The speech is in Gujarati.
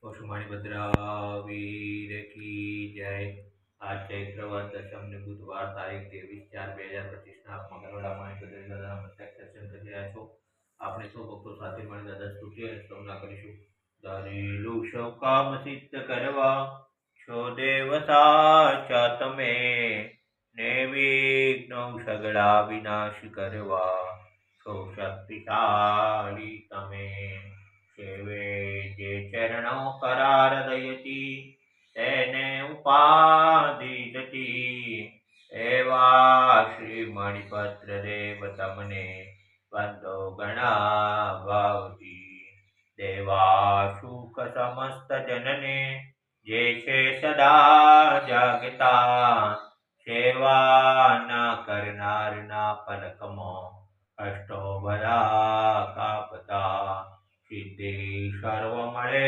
પશુમાણી ભદ્રાવીર કી જય। आज चैत्रवत दशम ने बुधवार तारीख 23/4/2025 मंगलवार माणी भद्र दादा मस्तक दर्शन કરી રહ્યા છો। આપણે સૌ ભક્તો સાથે મળી દાદા સ્તુતિ અને સ્તવના કરીશું। દરેલું સૌ કામ સિદ્ધ કરવા છો દેવ સાચા તમે, ને વિઘ્નો સગળા વિનાશ કરવા છો શક્તિશાળી તમે। સેવે જે ચરણો કરાર દયતી, તેને ઉપાધિ જતી। એવા શ્રી મણિપત્ર દેવ તમને બંધો ગણા ભાવતી। દેવા સુખ સમસ્ત જનને જે છે સદા જાગતા, સેવા ના કરનાર ના પલકમાં અષ્ટો બધા કાપતા। સિદ્ધિ સર્વ મળે